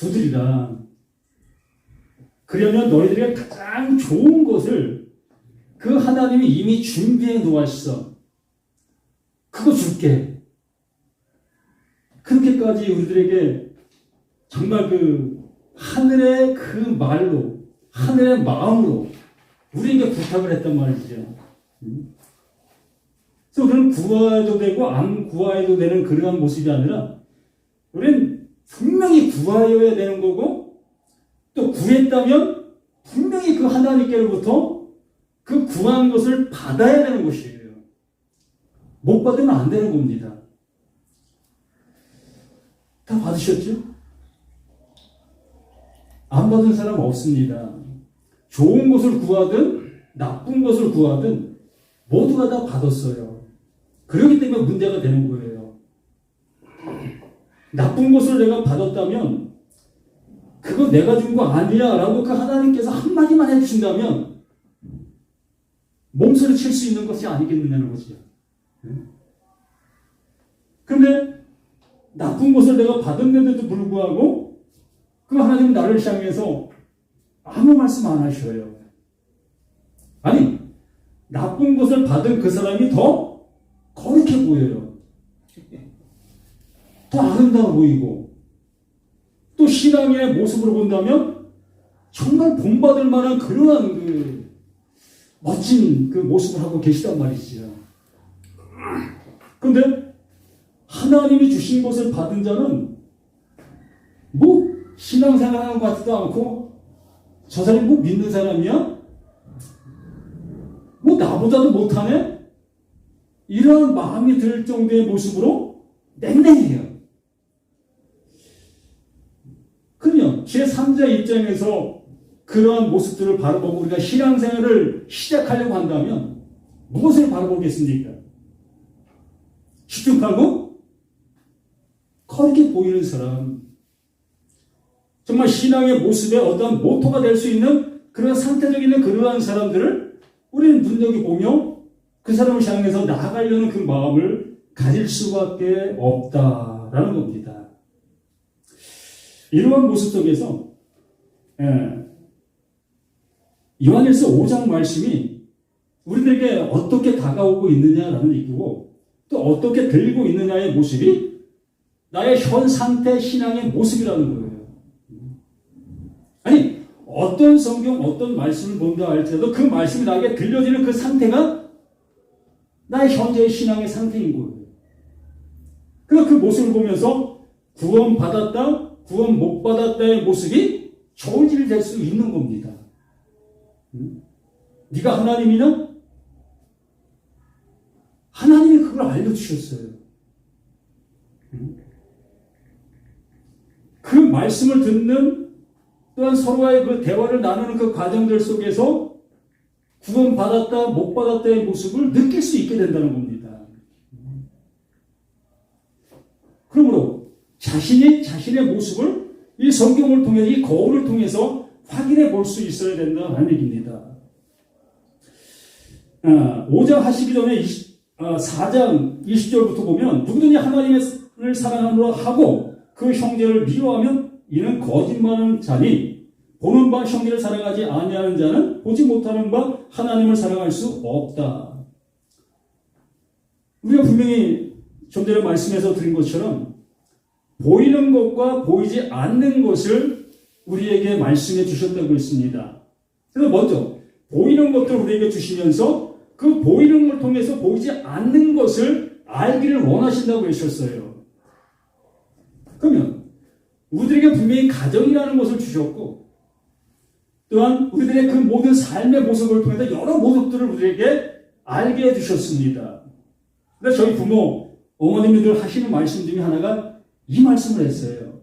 두드리라. 그러면 너희들에게 가장 좋은 것을 그 하나님이 이미 준비해 놓았어. 그거 줄게. 그렇게까지 우리들에게 정말 그 하늘의 그 말로, 하늘의 마음으로 우리에게 부탁을 했단 말이죠. 그래서 우리는 구하여도 되고 안 구하여도 되는 그러한 모습이 아니라 우리는 분명히 구하여야 되는 거고, 또 구했다면 분명히 그 하나님께로부터 그 구한 것을 받아야 되는 것이에요. 못 받으면 안 되는 겁니다. 다 받으셨죠? 안 받은 사람 없습니다. 좋은 것을 구하든 나쁜 것을 구하든 모두가 다 받았어요. 그렇기 때문에 문제가 되는 거예요. 나쁜 것을 내가 받았다면 그거 내가 준 거 아니야 라고 그 하나님께서 한마디만 해주신다면 몸소리 칠 수 있는 것이 아니겠느냐는 거죠. 그런데 나쁜 것을 내가 받았는데도 불구하고 그 하나님 나를 향해서 아무 말씀 안 하셔요. 아니, 나쁜 것을 받은 그 사람이 더 거룩해 보여요. 더 아름다워 보이고, 또 신앙의 모습으로 본다면 정말 본받을 만한 그러한 그 멋진 그 모습을 하고 계시단 말이지요. 그런데 하나님이 주신 것을 받은 자는 뭐 신앙생활하는 것 같지도 않고, 저 사람이 뭐 믿는 사람이야? 뭐 나보다도 못하네? 이런 마음이 들 정도의 모습으로 냉랭해요. 그러면 제3자 입장에서 그러한 모습들을 바라보고 우리가 신앙생활을 시작하려고 한다면 무엇을 바라보겠습니까? 시중하고 거룩해 보이는 사람, 정말 신앙의 모습에 어떤 모토가 될 수 있는 그런 상태적인 그러한 사람들을 우리는 눈여겨보며 그 사람을 향해서 나아가려는 그 마음을 가질 수밖에 없다라는 겁니다. 이러한 모습 속에서 요한일서 5장 말씀이 우리들에게 어떻게 다가오고 있느냐라는 얘기고, 또 어떻게 들리고 있느냐의 모습이 나의 현 상태 신앙의 모습이라는 거예요. 아니, 어떤 성경, 어떤 말씀을 본다 할지라도 그 말씀이 나에게 들려지는 그 상태가 나의 현재의 신앙의 상태인 거예요. 그래서 그 모습을 보면서 구원 받았다, 구원 못 받았다의 모습이 저울질이 될 수 있는 겁니다. 네가 하나님이냐? 하나님이 그걸 알려주셨어요. 그 말씀을 듣는, 또한 서로와의 그 대화를 나누는 그 과정들 속에서 구원받았다, 못 받았다의 모습을 느낄 수 있게 된다는 겁니다. 그러므로 자신의 모습을 이 성경을 통해서, 이 거울을 통해서 확인해 볼 수 있어야 된다는 얘기입니다. 5장 하시기 전에 4장 20절부터 보면 누구든지 하나님을 사랑하노라 하고 그 형제를 미워하면 이는 거짓말하는 자니, 보는 바 형제를 사랑하지 아니하는 자는 보지 못하는 바 하나님을 사랑할 수 없다. 우리가 분명히 좀 전에 말씀에서 드린 것처럼 보이는 것과 보이지 않는 것을 우리에게 말씀해 주셨다고 했습니다. 그래서 먼저 보이는 것들을 우리에게 주시면서 그 보이는 걸 통해서 보이지 않는 것을 알기를 원하신다고 하셨어요. 그러면 우리들에게 분명히 가정이라는 것을 주셨고, 또한 우리들의 그 모든 삶의 모습을 통해서 여러 모습들을 우리에게 알게 해주셨습니다. 그래서 저희 부모, 어머님들 하시는 말씀 중에 하나가 이 말씀을 했어요.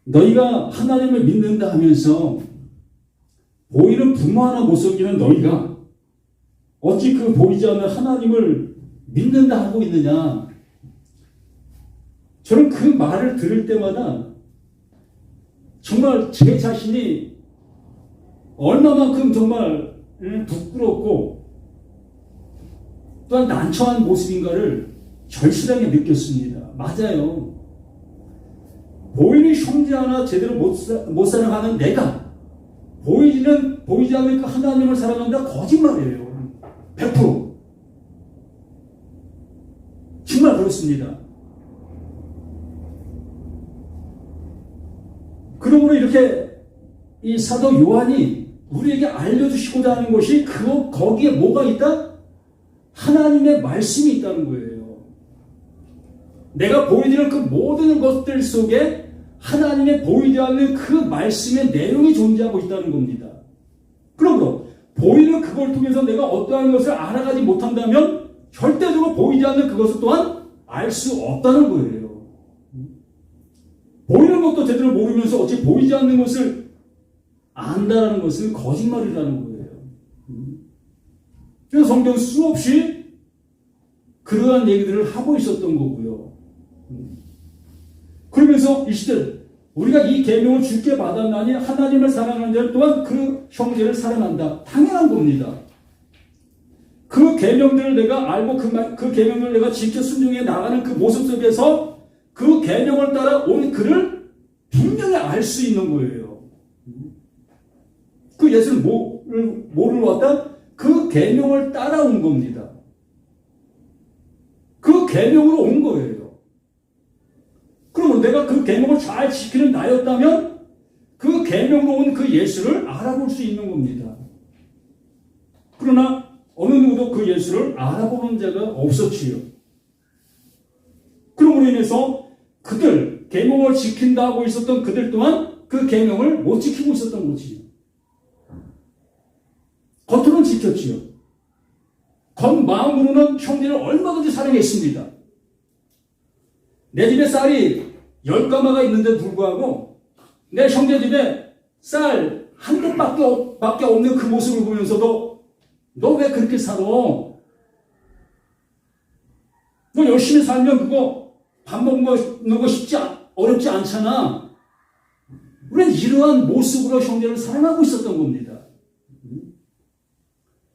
너희가 하나님을 믿는다 하면서 보이는 부모 하나 못 섬기는 너희가 어찌 그 보이지 않는 하나님을 믿는다 하고 있느냐. 저는 그 말을 들을 때마다 정말 제 자신이 얼마만큼 정말 부끄럽고 또한 난처한 모습인가를 절실하게 느꼈습니다. 맞아요. 보이는 형제 하나 제대로 못 사랑하는 내가 보이지 않는 그 하나님을 사랑한다? 거짓말이에요. 100%. 정말 그렇습니다. 그러므로 이렇게 이 사도 요한이 우리에게 알려주시고자 하는 것이 거기에 뭐가 있다? 하나님의 말씀이 있다는 거예요. 내가 보여드리는 그 모든 것들 속에 하나님의 보이지 않는 그 말씀의 내용이 존재하고 있다는 겁니다. 그러므로 보이는 그걸 통해서 내가 어떠한 것을 알아가지 못한다면 절대적으로 보이지 않는 그것을 또한 알 수 없다는 거예요. 보이는 것도 제대로 모르면서 어찌 보이지 않는 것을 안다라는 것은 거짓말이라는 거예요. 그래서 성경은 수없이 그러한 얘기들을 하고 있었던 거고요. 그러면서 이 시대 우리가 이 계명을 주께 받았나니 하나님을 사랑하는 자를 또한 그 형제를 사랑한다. 당연한 겁니다. 그 계명들을 내가 알고 그 계명들을 내가 지켜 순종해 나가는 그 모습 속에서 그 계명을 따라 온 그를 분명히 알 수 있는 거예요. 그 예수는 뭐를 왔다? 그 계명을 따라온 겁니다. 그 계명으로 온 거예요. 그러면 내가 그 계명을 잘 지키는 나였다면 그 계명으로 온 그 예수를 알아볼 수 있는 겁니다. 그러나 어느 누구도 그 예수를 알아보는 자가 없었지요. 그러므로 인해서 그들 계명을 지킨다 하고 있었던 그들 또한 그 계명을 못 지키고 있었던 거지요. 겉으로는 지켰지요. 겉마음으로는 형제를 얼마든지 사랑했습니다. 내 집에 쌀이 10가마가 있는데 불구하고 내 형제 집에 쌀 한 듯밖에 없는 그 모습을 보면서도 너 왜 그렇게 살아? 너 열심히 살면 그거 밥 먹는 거 어렵지 않잖아. 우리는 이러한 모습으로 형제를 사랑하고 있었던 겁니다.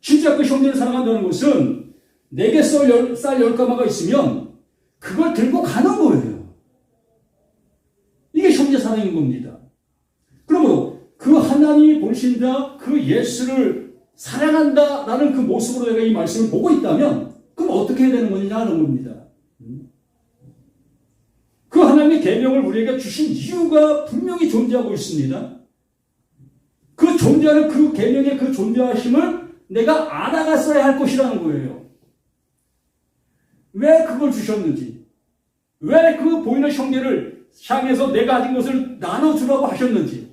진짜 그 형제를 사랑한다는 것은 내게 쌀 10가마가 있으면 그걸 들고 가는 거예요. 이게 형제 사랑인 겁니다. 그러므로 그 하나님이 보신다, 그 예수를 사랑한다라는 그 모습으로 내가 이 말씀을 보고 있다면 그럼 어떻게 해야 되는 거냐 하는 겁니다. 그 하나님의 계명을 우리에게 주신 이유가 분명히 존재하고 있습니다. 그 존재하는 그 계명의 그 존재하심을 내가 알아갔어야 할 것이라는 거예요. 왜 그걸 주셨는지, 왜 그 보이는 형제를 향해서 내가 가진 것을 나눠주라고 하셨는지,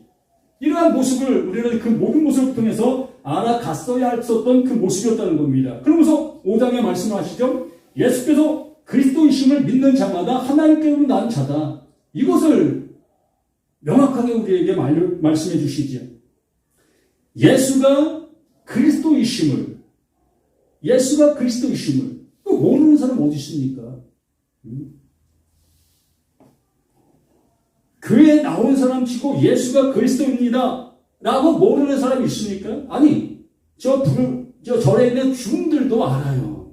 이러한 모습을 우리는 그 모든 모습을 통해서 알아갔어야 했었던 그 모습이었다는 겁니다. 그러면서 5장에 말씀하시죠. 예수께서 그리스도이심을 믿는 자마다 하나님께로 난 자다. 이것을 명확하게 우리에게 말씀해 주시죠. 예수가 그리스도이심을 또 모르는 사람 어디 있습니까? 교회에 나온 사람 치고 예수가 그리스도입니다 라고 모르는 사람이 있습니까? 아니, 절에 있는 중들도 알아요.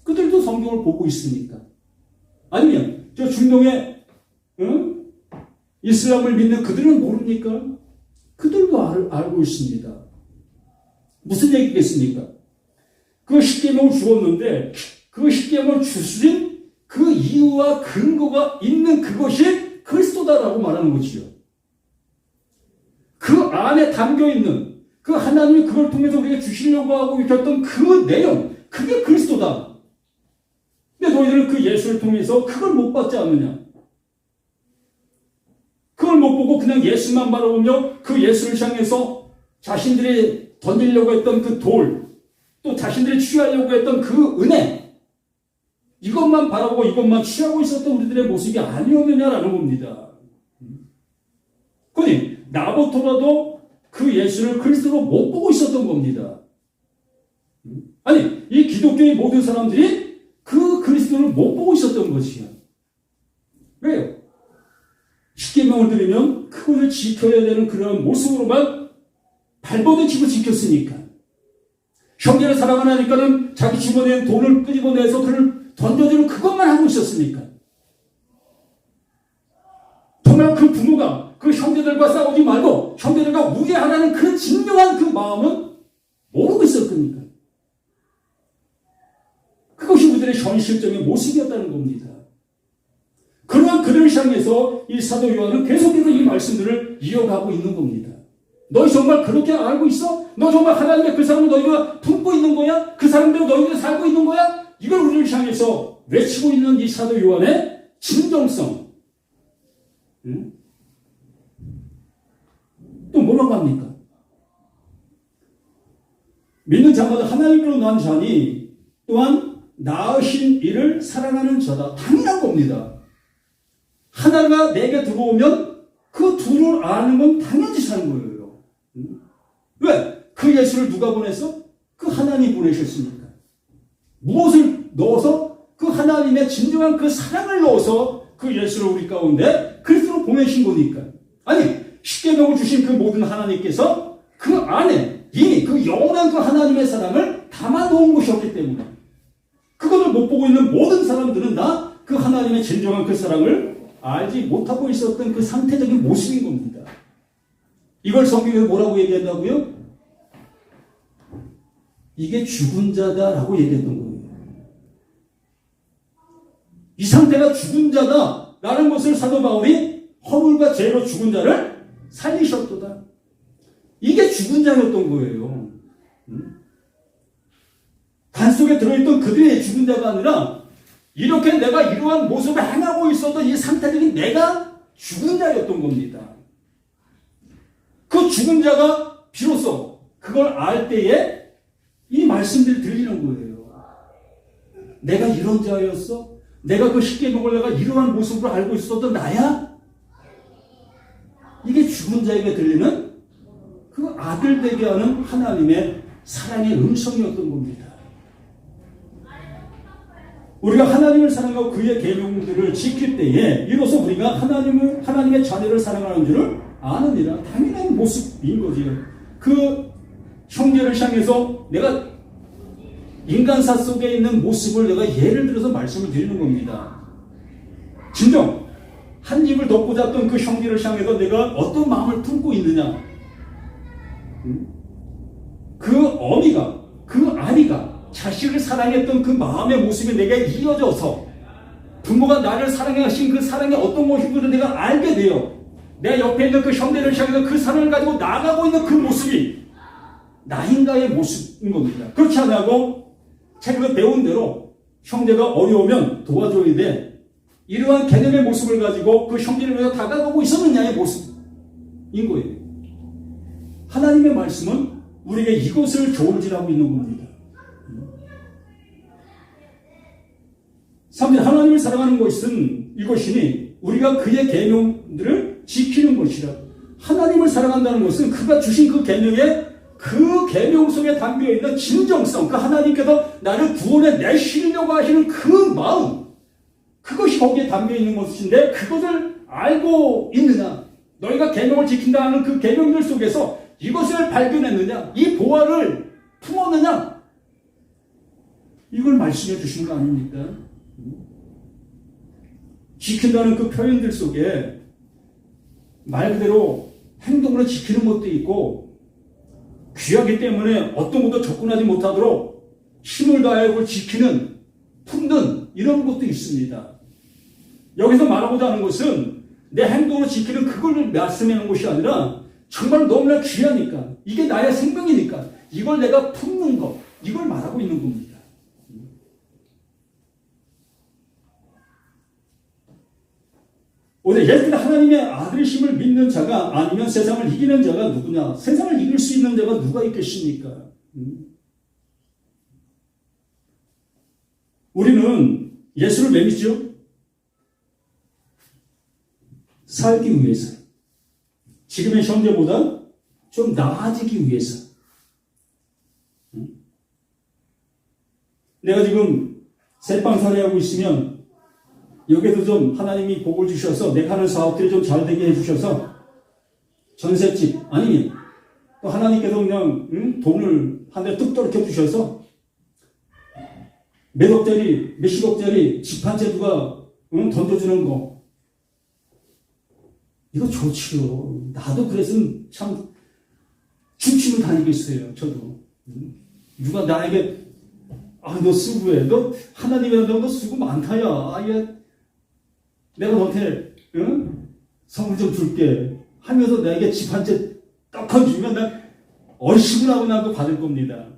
그들도 성경을 보고 있으니까. 아니면 저 중동에 이슬람을 믿는 그들은 모릅니까? 그들도 알고 있습니다. 무슨 얘기겠습니까? 그 십계명을 주었는데 그 십계명을 주신 그 이유와 근거가 있는 그것이 그리스도다라고 말하는 것이요. 그 안에 담겨있는 그 하나님이 그걸 통해서 우리에게 주시려고 하고 있었던 그 내용, 그게 그리스도다. 근데 너희들은 그 예수를 통해서 그걸 못 받지 않느냐? 그걸 못 보고 그냥 예수만 바라보며 그 예수를 향해서 자신들이 던지려고 했던 그 돌, 또 자신들이 취하려고 했던 그 은혜, 이것만 바라보고 이것만 취하고 있었던 우리들의 모습이 아니었느냐라는 겁니다. 그러니 나부터라도 그 예수를 그리스도로 못 보고 있었던 겁니다. 아니, 이 기독교의 모든 사람들이 그 그리스도를 못 보고 있었던 것이야. 왜요? 십계명을 들으면 그것을 지켜야 되는 그런 모습으로만 발버둥치고 지켰으니까. 형제를 사랑하니까는 자기 주머니에 돈을 끄집어내서 그를 던져주는 그것만 하고 있었으니까. 정말 그 그 부모가 그 형제들과 싸우지 말고 형제들과 우애하라는 그 진정한 그 마음은 모르고 있을 겁니까? 그것이 우리들의 현실적인 모습이었다는 겁니다. 그러한 그를 향해서 이 사도 요한은 계속해서 이 말씀들을 이어가고 있는 겁니다. 너희 정말 그렇게 알고 있어? 너 정말 하나님의 그 사람을 너희가 품고 있는 거야? 그 사람대로 너희가 살고 있는 거야? 이걸 우리를 향해서 외치고 있는 이 사도 요한의 진정성. 또 뭐라고 합니까? 믿는 자마다 하나님으로 난 자니 또한 낳으신 이를 사랑하는 자다. 당연한 겁니다. 하나가 내게 들어오면 그 둘을 아는 건 당연히 사는 거예요. 왜? 그 예수를 누가 보냈어? 그 하나님 보내셨으니까. 무엇을 넣어서? 그 하나님의 진정한 그 사랑을 넣어서 그 예수를 우리 가운데 그리스도로 보내신 거니까. 아니, 십계명을 주신 그 모든 하나님께서 그 안에 이미 그 영원한 그 하나님의 사랑을 담아놓은 것이었기 때문에 그것을 못 보고 있는 모든 사람들은 다 그 하나님의 진정한 그 사랑을 알지 못하고 있었던 그 상태적인 모습인 겁니다. 이걸 성경에서 뭐라고 얘기한다고요? 이게 죽은 자다라고 얘기했던 거예요. 이 상태가 죽은 자다라는 것을 사도 바울이 허물과 죄로 죽은 자를 살리셨도다. 이게 죽은 자였던 거예요. 단 속에 들어있던 그들의 죽은 자가 아니라 이렇게 내가 이러한 모습을 행하고 있었던 이 상태적인 내가 죽은 자였던 겁니다. 그 죽은 자가 비로소 그걸 알 때에 이 말씀들이 들리는 거예요. 내가 이런 자였어? 내가 그 십계명을 내가 이러한 모습으로 알고 있었던 나야? 이게 죽은 자에게 들리는 그 아들 되게 하는 하나님의 사랑의 음성이었던 겁니다. 우리가 하나님을 사랑하고 그의 계명들을 지킬 때에 이로써 우리가 하나님의 자녀를 사랑하는 줄을 아느니라. 당연한 모습인 거지요. 그 형제를 향해서 내가 인간사 속에 있는 모습을 내가 예를 들어서 말씀을 드리는 겁니다. 진정 한 입을 덮고 잤던 그 형제를 향해서 내가 어떤 마음을 품고 있느냐. 그 어미가 그 아이가 자식을 사랑했던 그 마음의 모습이 내게 이어져서 부모가 나를 사랑하신 그 사랑이 어떤 것인지를 내가 알게 돼요. 내 옆에 있는 그 형제를 향해서 그 사랑을 가지고 나가고 있는 그 모습이 나인가의 모습인 겁니다. 그렇지 않고 책에서 배운 대로 형제가 어려우면 도와줘야 돼. 이러한 개념의 모습을 가지고 그 형제를 위해서 다가가고 있었느냐의 모습인 거예요. 하나님의 말씀은 우리에게 이것을 조언질하고 있는 겁니다. 3절 하나님을 사랑하는 것은 이것이니 우리가 그의 계명들을 지키는 것이라. 하나님을 사랑한다는 것은 그가 주신 그 계명에 그 계명 속에 담겨있는 진정성, 그 하나님께서 나를 구원해 내시려고 하시는 그 마음, 그것이 거기에 담겨있는 것인데 그것을 알고 있느냐. 너희가 계명을 지킨다 하는 그 계명들 속에서 이것을 발견했느냐, 이 보화를 품었느냐, 이걸 말씀해 주신 거 아닙니까? 지킨다는 그 표현들 속에 말 그대로 행동으로 지키는 것도 있고 귀하기 때문에 어떤 것도 접근하지 못하도록 힘을 다하고 지키는, 품는 이런 것도 있습니다. 여기서 말하고자 하는 것은 내 행동으로 지키는 그걸 말씀하는 것이 아니라 정말 너무나 귀하니까, 이게 나의 생명이니까 이걸 내가 품는 것, 이걸 말하고 있는 겁니다. 오늘 예수는 하나님의 아들이심을 믿는 자가 아니면 세상을 이기는 자가 누구냐? 세상을 이길 수 있는 자가 누가 있겠습니까? 우리는 예수를 왜 믿죠? 살기 위해서. 지금의 현재보다 좀 나아지기 위해서. 내가 지금 새빵살이하고 있으면 여기에도 좀 하나님이 복을 주셔서 내가 하는 사업들이 좀 잘 되게 해주셔서 전셋집 아니면 또 하나님께서 그냥 돈을 한 대 뚝 떨어져 주셔서 몇 억짜리 몇십억짜리 집 한 채 누가 던져주는 거, 이거 좋지요. 나도 그랬으면 참 중심을 다니겠어요. 저도. 누가 나에게 너 수고해. 너 하나님이라도 너 수고 많다. 야, 내가 너한테 선물 좀 줄게 하면서 내게 집 한 채 떡한 주면 난 얼씨구나고 나도 받을 겁니다.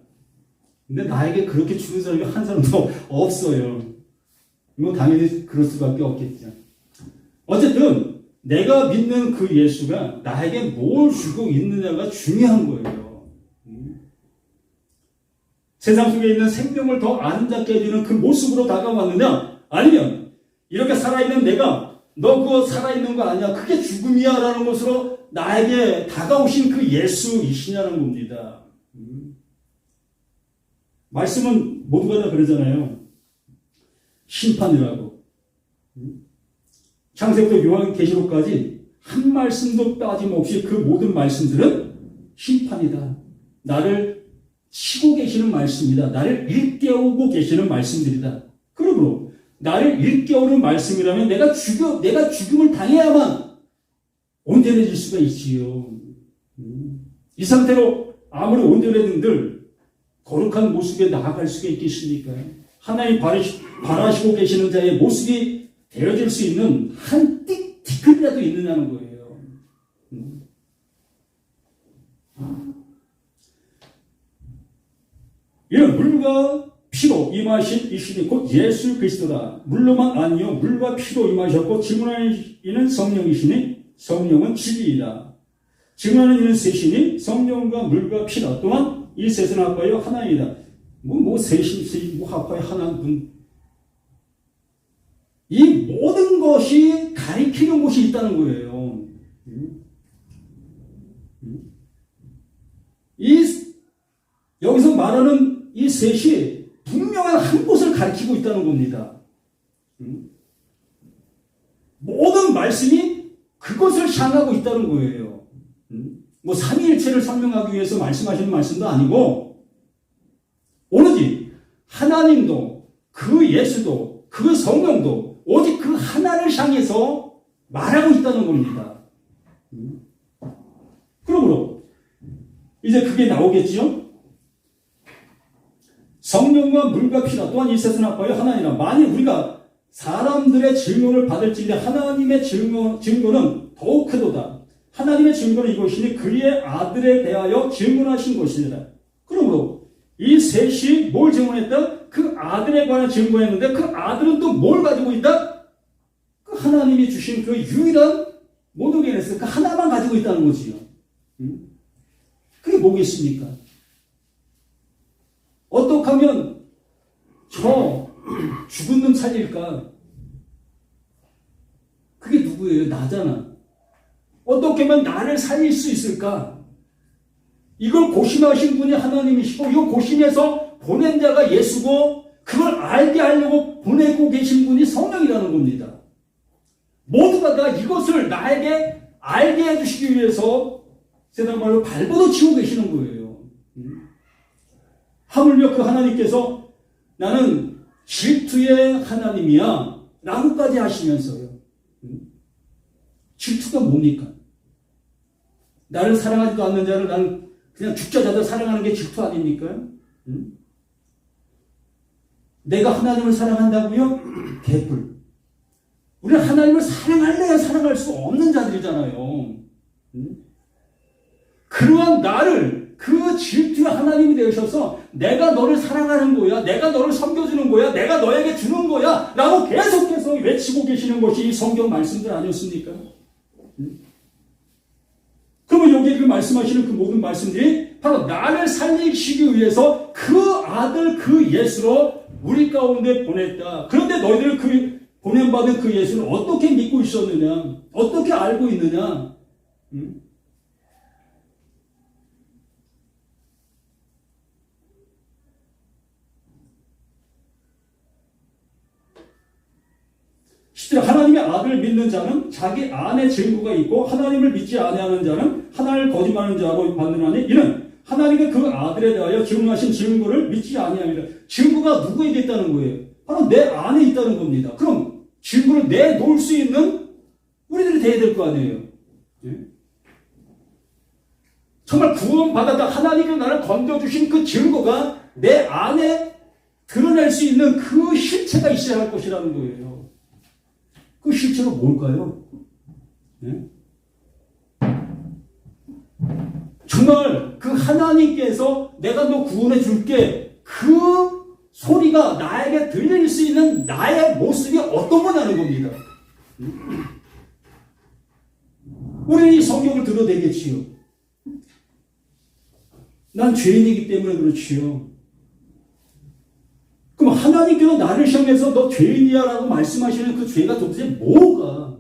근데 나에게 그렇게 주는 사람이 한 사람도 없어요. 이거 당연히 그럴 수밖에 없겠죠. 어쨌든 내가 믿는 그 예수가 나에게 뭘 주고 있느냐가 중요한 거예요. 세상 속에 있는 생명을 더 아름답게 해주는 그 모습으로 다가왔느냐? 아니면 이렇게 살아있는 내가 너 그거 살아있는 거 아니야? 그게 죽음이야 라는 것으로 나에게 다가오신 그 예수이시냐는 겁니다. 말씀은 모두가 다 그러잖아요. 심판이라고. 창세부터 요한계시록까지 한 말씀도 빠짐없이 그 모든 말씀들은 심판이다. 나를 치고 계시는 말씀이다. 나를 일깨우고 계시는 말씀들이다. 그러므로 나를 일깨우는 말씀이라면 내가 죽음을 당해야만 온전해질 수가 있지요. 이 상태로 아무리 온전해진들 거룩한 모습에 나아갈 수가 있겠습니까? 하나님 바라시고 계시는 자의 모습이 되어질 수 있는 한 티끌이라도 있느냐는 거예요. 이는 물과 피로 임하신 이시니 곧 예수 그리스도다. 물로만 아니요 물과 피로 임하셨고 증언하는 이는 성령이시니 성령은 진리이다. 증언하는 이는 셋이니 성령과 물과 피다. 또한 이 셋은 합하여 하나이다. 셋이 합하여 하나인 이 모든 것이 가리키는 곳이 있다는 거예요. 여기서 말하는 이 셋이 분명한 한 곳을 가리키고 있다는 겁니다. 모든 말씀이 그것을 향하고 있다는 거예요. 삼위일체를 설명하기 위해서 말씀하시는 말씀도 아니고 오로지 하나님도 그 예수도 그 성령도 오직 그 하나를 향해서 말하고 있다는 겁니다. 그러므로 이제 그게 나오겠죠? 성령과 물과 피라 또한 이 셋은 합하여 하나니라. 만일 우리가 사람들의 증언을 받을지니 하나님의 증거는 더욱 크도다. 하나님의 증거는 이것이니 그의 아들에 대하여 증언하신 것이니라. 그러므로 이 셋이 뭘 증언했다? 그 아들에 관한 증거했는데 그 아들은 또 뭘 가지고 있다? 그 하나님이 주신 그 유일한 모노게네스 그 하나만 가지고 있다는 거지요. 그게 뭐겠습니까? 어떻게 하면 저 죽은 놈 살릴까? 그게 누구예요? 나잖아. 어떻게 하면 나를 살릴 수 있을까? 이걸 고심하신 분이 하나님이시고 이 고심해서 보낸 자가 예수고 그걸 알게 하려고 보내고 계신 분이 성령이라는 겁니다. 모두가 다 이것을 나에게 알게 해주시기 위해서 세상 말로 발버둥 치고 계시는 거예요. 하물며 그 하나님께서 나는 질투의 하나님이야 라고까지 하시면서요. 질투가 뭡니까? 나를 사랑하지도 않는 자를 나는 그냥 죽자자들 사랑하는 게 질투 아닙니까? 내가 하나님을 사랑한다고요? 개뿔. 우리는 하나님을 사랑할래야 사랑할 수 없는 자들이잖아요. 그러한 나를 그 질투의 하나님이 되셔서 내가 너를 사랑하는 거야. 내가 너를 섬겨주는 거야. 내가 너에게 주는 거야. 라고 계속해서 외치고 계시는 것이 이 성경 말씀들 아니었습니까? 그러면 여기 말씀하시는 그 모든 말씀들이 바로 나를 살리시기 위해서 그 아들 그 예수로 우리 가운데 보냈다. 그런데 너희들 그 보냄받은 그 예수는 어떻게 믿고 있었느냐? 어떻게 알고 있느냐? 하나님의 아들을 믿는 자는 자기 안에 증거가 있고 하나님을 믿지 아니하는 자는 하나님을 거짓말하는 자로 받느라니 이는 하나님의 그 아들에 대하여 증언하신 증거를 믿지 아니하니라. 증거가 누구에게 있다는 거예요? 바로 내 안에 있다는 겁니다. 그럼 증거를 내놓을 수 있는 우리들이 돼야 될 거 아니에요. 예? 정말 구원받았다. 하나님께서 나를 건져주신 그 증거가 내 안에 드러낼 수 있는 그 실체가 있어야 할 것이라는 거예요. 그 실체가 뭘까요? 예? 정말 그 하나님께서 내가 너 구원해 줄게 그 소리가 나에게 들릴 수 있는 나의 모습이 어떤 거냐는 겁니다. 우리는 이 성경을 들어도 되겠지요. 난 죄인이기 때문에 그렇지요. 그럼 하나님께서 나를 시험해서 너 죄인이야 라고 말씀하시는 그 죄가 도대체 뭐가?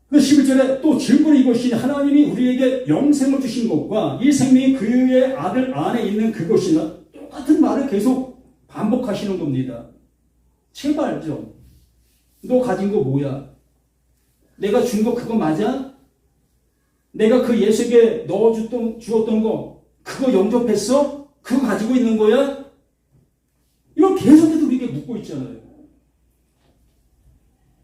그 11절에 또 질문이 이것이니 하나님이 우리에게 영생을 주신 것과 이 생명이 그의 아들 안에 있는 그것이나 똑같은 말을 계속 반복하시는 겁니다. 제발 좀 너 가진 거 뭐야? 내가 준 거 그거 맞아? 내가 그 예수에게 주었던 거 그거 영접했어? 그거 가지고 있는 거야? 이걸 계속해서 우리에게 묻고 있잖아요.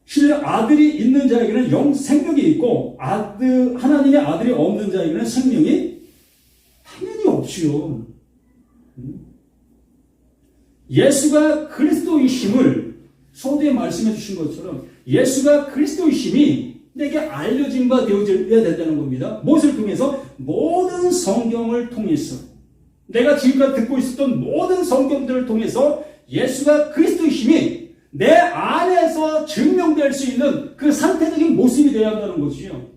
실은 아들이 있는 자에게는 생명이 있고 하나님의 아들이 없는 자에게는 생명이 당연히 없지요. 예수가 그리스도이심을 소두에 말씀해 주신 것처럼 예수가 그리스도이심이 내게 알려진 바 되어져야 된다는 겁니다. 무엇을 통해서? 모든 성경을 통해서 내가 지금까지 듣고 있었던 모든 성경들을 통해서 예수가 그리스도이심이 내 안에서 증명될 수 있는 그 상태적인 모습이 되어야 한다는 것이요.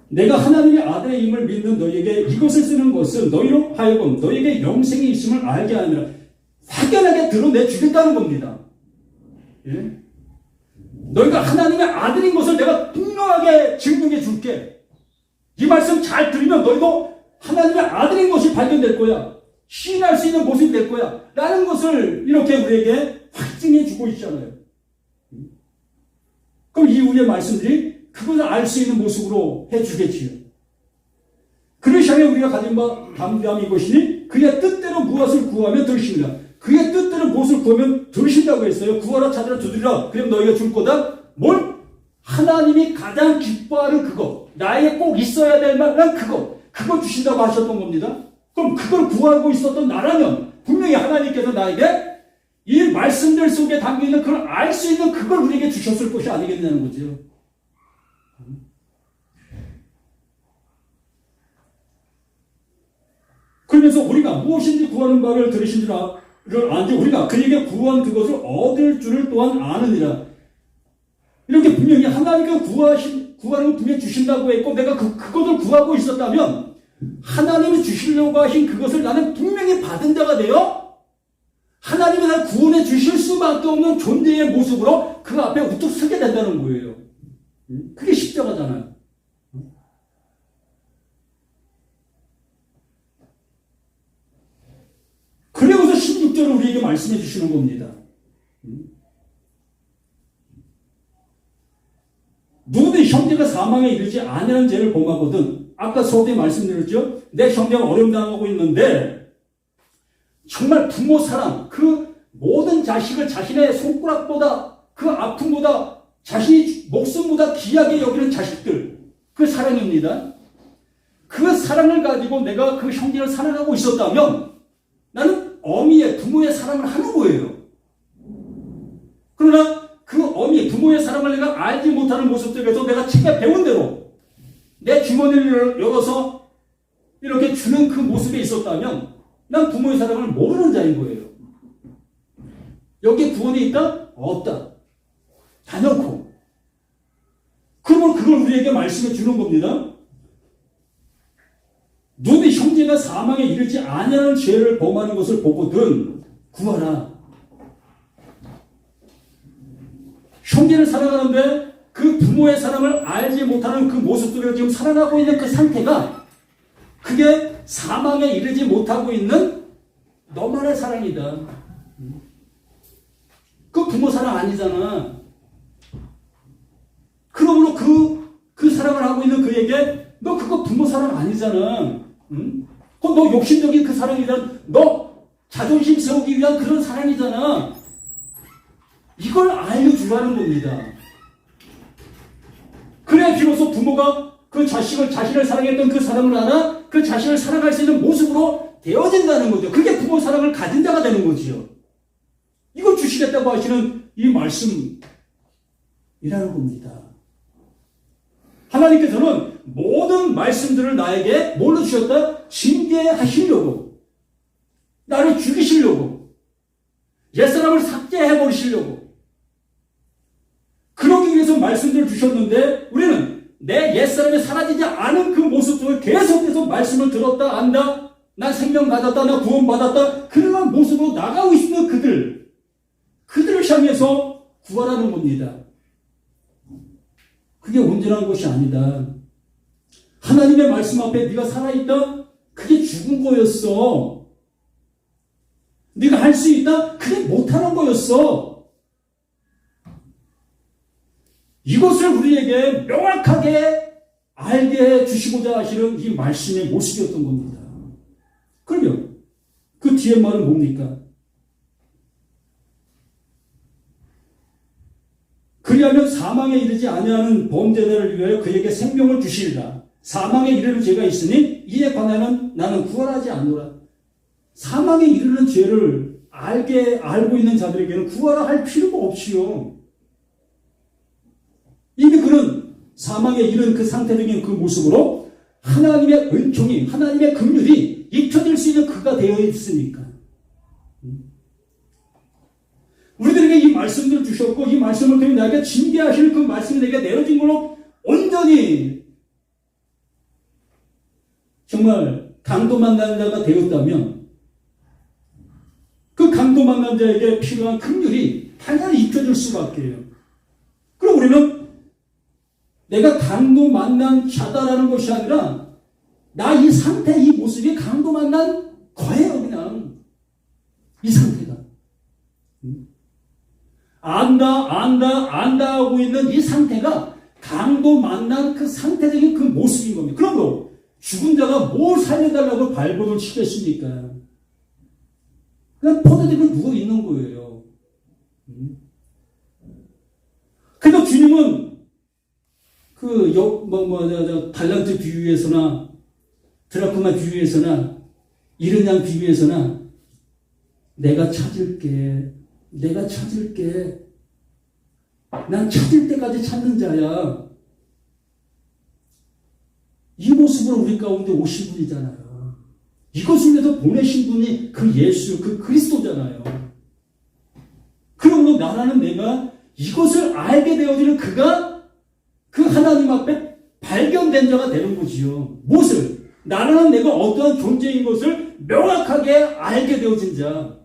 내가 하나님의 아들의 힘을 믿는 너희에게 이것을 쓰는 것은 너희로 하여금 너희에게 영생이 있음을 알게 하느라 확연하게 드러내 주겠다는 겁니다. 예? 너희가 하나님의 아들인 것을 내가 분명하게 증명해 줄게. 이 말씀 잘 들으면 너희도 하나님의 아들인 것이 발견될 거야. 시인할 수 있는 모습이 될 거야. 라는 것을 이렇게 우리에게 확증해 주고 있잖아요. 그럼 이후의 말씀들이 그것을 알 수 있는 모습으로 해 주겠지요. 그를 향해 우리가 가진 바 담대함이 이것이니 그의 뜻대로 무엇을 구하면 들으십니다. 그의 뜻대로 무엇을 구하면 들으신다고 했어요. 구하라 찾으라 두드리라. 그럼 너희가 줄 거다. 뭘? 하나님이 가장 기뻐하는 그거. 나에게 꼭 있어야 될 만한 그거. 그걸 주신다고 하셨던 겁니다. 그럼 그걸 구하고 있었던 나라면 분명히 하나님께서 나에게 이 말씀들 속에 담겨있는 그걸 알 수 있는 그걸 우리에게 주셨을 것이 아니겠냐는 거죠. 그러면서 우리가 무엇인지 구하는 바를 들으신 줄을 아는지 우리가 그에게 구한 그것을 얻을 줄을 또한 아느니라. 이렇게 분명히 하나님께서 구하는 걸 분명히 주신다고 했고 내가 그것을 구하고 있었다면 하나님이 주시려고 하신 그것을 나는 분명히 받은 자가 되어 하나님이 나를 구원해 주실 수밖에 없는 존재의 모습으로 그 앞에 우뚝 서게 된다는 거예요. 그게 십자가잖아요. 그리고서 16절을 우리에게 말씀해 주시는 겁니다. 누구든 형제가 사망에 이르지 아니하는 죄를 범하거든. 아까 서두에 말씀드렸죠. 내 형제가 어려움 당하고 있는데 정말 부모 사랑, 그 모든 자식을 자신의 손가락보다 그 아픔보다 자신이 목숨보다 귀하게 여기는 자식들, 그 사랑입니다. 그 사랑을 가지고 내가 그 형제를 사랑하고 있었다면 나는 어미의 부모의 사랑을 하는 거예요. 그러나 그 어미 부모의 사랑을 내가 알지 못하는 모습 속에서 내가 책에 배운 대로 내 주머니를 열어서 이렇게 주는 그 모습에 있었다면 난 부모의 사랑을 모르는 자인 거예요. 여기에 구원이 있다? 없다. 단연코. 그러면 그걸 우리에게 말씀해 주는 겁니다. 누구의 형제가 사망에 이르지 아니하는 죄를 범하는 것을 보거든 구하라. 형제를 사랑하는데 그 부모의 사랑을 알지 못하는 그 모습 속에서 지금 살아가고 있는 그 상태가 그게 사망에 이르지 못하고 있는 너만의 사랑이다. 그 부모 사랑 아니잖아. 그러므로 그 사랑을 하고 있는 그에게 너 그거 부모 사랑 아니잖아. 응? 그럼 너 욕심적인 그 사랑이란, 너 자존심 세우기 위한 그런 사랑이잖아. 이걸 알려주라는 겁니다. 그래야 비로소 부모가 그 자신을 사랑했던 그 사랑을 알아 그 자신을 사랑할 수 있는 모습으로 되어진다는 거죠. 그게 부모 사랑을 가진 자가 되는 거지요. 이걸 주시겠다고 하시는 이 말씀이라는 겁니다. 하나님께서는 모든 말씀들을 나에게 뭘로 주셨다? 징계하시려고, 나를 죽이시려고, 옛사람을 삭제해버리시려고, 그러기 위해서 말씀들을 주셨는데, 우리는 내 옛사람이 사라지지 않은 그 모습 속에 계속해서 말씀을 들었다, 안다, 난 생명 받았다, 나 구원 받았다, 그런 모습으로 나가고 있는 그들을 향해서 구하라는 겁니다. 그게 온전한 것이 아니다. 하나님의 말씀 앞에 네가 살아있다? 그게 죽은 거였어. 네가 할 수 있다? 그게 못하는 거였어. 이것을 우리에게 명확하게 알게 해주시고자 하시는 이 말씀의 모습이었던 겁니다. 그러면 그 뒤에 말은 뭡니까? 그리하면 사망에 이르지 아니하는 범죄자를 위하여 그에게 생명을 주시리라. 사망에 이르는 죄가 있으니 이에 관하여는 나는 구원하지 않노라. 사망에 이르는 죄를 알고 있는 자들에게는 구하라 할 필요가 없지요. 이미 그는 사망에 이른 그 상태적인 그 모습으로 하나님의 은총이, 하나님의 긍휼이 입혀질 수 있는 그가 되어 있으니까. 우리들에게 이 말씀을 주셨고, 이 말씀을 통해 나에게 징계하실 그 말씀이 내게 내려진 걸로 온전히 정말 강도 만난 자가 되었다면, 그 강도 만난 자에게 필요한 긍휼이 당연히 입혀질 수밖에요. 그럼 우리는 내가 강도 만난 자다라는 것이 아니라 나 이 상태, 이 모습이 강도 만난 거예요. 그냥 이 상태가 안다 하고 있는 이 상태가 강도 만난 그 상태적인 그 모습인 겁니다. 그러므로 죽은 자가 뭘 살려달라고 발버둥을 치겠습니까? 그냥 포도대로 누워 있는 거예요. 그래서 주님은 달란트 비유에서나 드라크마 비유에서나 이른 양 비유에서나 내가 찾을게. 난 찾을 때까지 찾는 자야. 이 모습으로 우리 가운데 오신 분이잖아요. 이것을 위해서 보내신 분이 그 예수, 그 그리스도잖아요. 그러므로 나라는 내가 이것을 알게 되어지는 그가 그 하나님 앞에 발견된 자가 되는 거지요. 무엇을? 나라는 내가 어떠한 존재인 것을 명확하게 알게 되어진 자.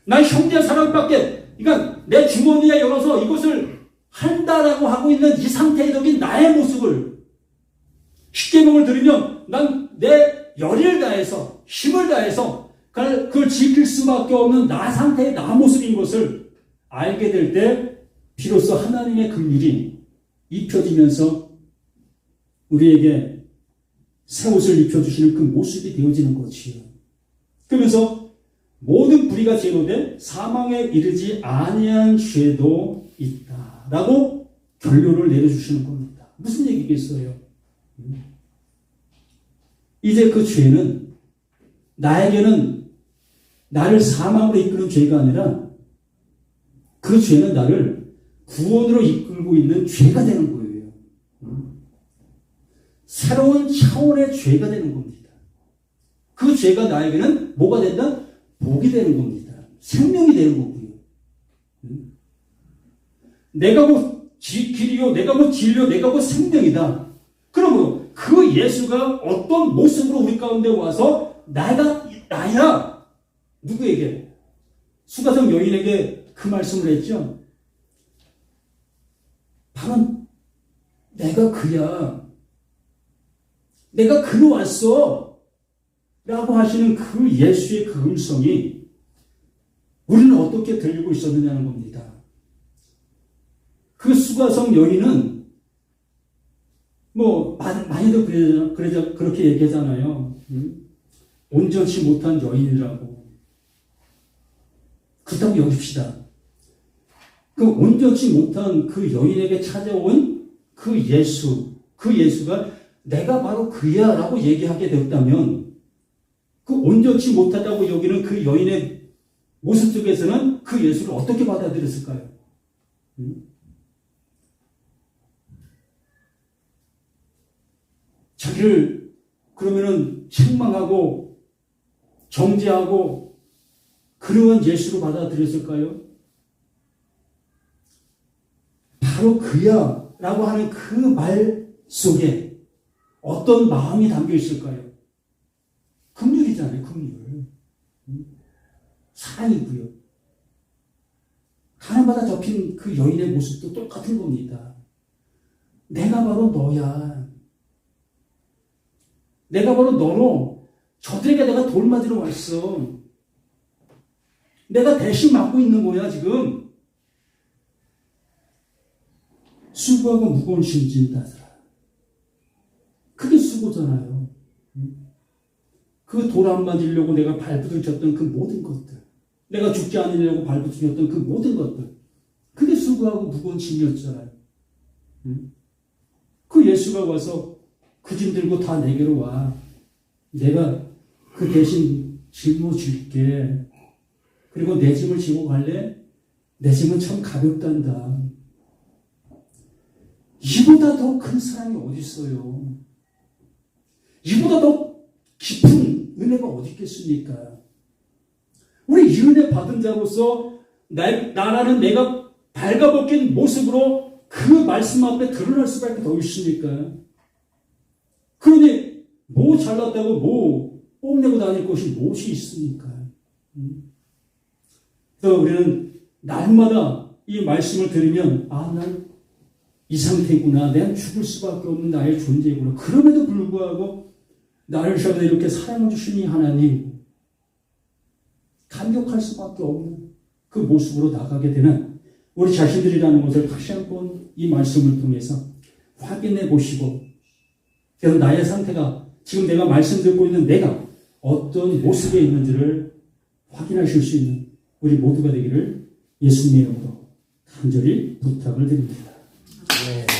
난 형제 사랑밖에, 그러니까 내 주머니에 열어서 이것을 한다라고 하고 있는 이 상태적인 나의 모습을 십계명을 들으면 난 내 열의를 다해서 힘을 다해서 그걸 지킬 수밖에 없는 나 상태의 나 모습인 것을 알게 될 때 비로소 하나님의 긍휼이 입혀지면서 우리에게 새 옷을 입혀주시는 그 모습이 되어지는 것이요. 그러면서 모든 불의가 죄로 돼 사망에 이르지 아니한 죄도 있다라고 결론을 내려주시는 겁니다. 무슨 얘기겠어요? 이제 그 죄는 나에게는 나를 사망으로 이끄는 죄가 아니라 그 죄는 나를 구원으로 이끌고 있는 죄가 되는 거예요. 새로운 차원의 죄가 되는 겁니다. 그 죄가 나에게는 뭐가 된다? 복이 되는 겁니다. 생명이 되는 거고요. 내가 뭐 길이요, 내가 뭐 진리요, 내가 뭐 생명이다. 그러므로 그 예수가 어떤 모습으로 우리 가운데 와서 나야. 누구에게? 수가성 여인에게 그 말씀을 했죠. 바로 내가 그야. 내가 그로 왔어. 라고 하시는 그 예수의 그 음성이 우리는 어떻게 들리고 있었느냐는 겁니다. 그 수가성 여인은 많이들 그렇게 얘기하잖아요. 온전치 못한 여인이라고. 그렇다고 여깁시다. 그 온전치 못한 그 여인에게 찾아온 그 예수가 내가 바로 그야 라고 얘기하게 되었다면 그 온전치 못하다고 여기는 그 여인의 모습 속에서는 그 예수를 어떻게 받아들였을까요? 자기를 그러면은 책망하고 정죄하고 그러한 예수로 받아들였을까요? 바로 그야 라고 하는 그 말 속에 어떤 마음이 담겨 있을까요? 긍휼이잖아요, 긍휼. 사랑이고요. 가난받아 접힌 그 여인의 모습도 똑같은 겁니다. 내가 바로 너야. 내가 바로 너로 저들에게 내가 돌 맞으러 왔어. 내가 대신 맡고 있는 거야, 지금. 수고하고 무거운 짐진 따스라. 그게 수고잖아요. 그 돌 안 맞으려고 내가 발부둥쳤던 그 모든 것들. 내가 죽지 않으려고 발부둥쳤던 그 모든 것들. 그게 수고하고 무거운 짐이었잖아요. 그 예수가 와서 그 짐 들고 다 내게로 와. 내가 그 대신 짊어질게. 그리고 내 짐을 지고 갈래? 내 짐은 참 가볍단다. 이보다 더 큰 사랑이 어디 있어요? 이보다 더 깊은 은혜가 어디 있겠습니까? 우리 이 은혜 받은 자로서 나라는 내가 발가벗긴 모습으로 그 말씀 앞에 드러날 수밖에 더 있습니까? 그러니 뭐 잘났다고 뭐 뽐내고 다닐 것이 무엇이 있습니까? 그래서 우리는 날마다 이 말씀을 들으면 난 이 상태구나. 내가 죽을 수밖에 없는 나의 존재구나. 그럼에도 불구하고 나를 위해서 이렇게 사랑을 주시니 하나님, 감격할 수밖에 없는 그 모습으로 나가게 되는 우리 자신들이라는 것을 다시 한번 이 말씀을 통해서 확인해 보시고, 그래서 나의 상태가 지금 내가 말씀 듣고 있는 내가 어떤 모습에 있는지를 확인하실 수 있는 우리 모두가 되기를 예수님의 이름으로 간절히 부탁을 드립니다. 네.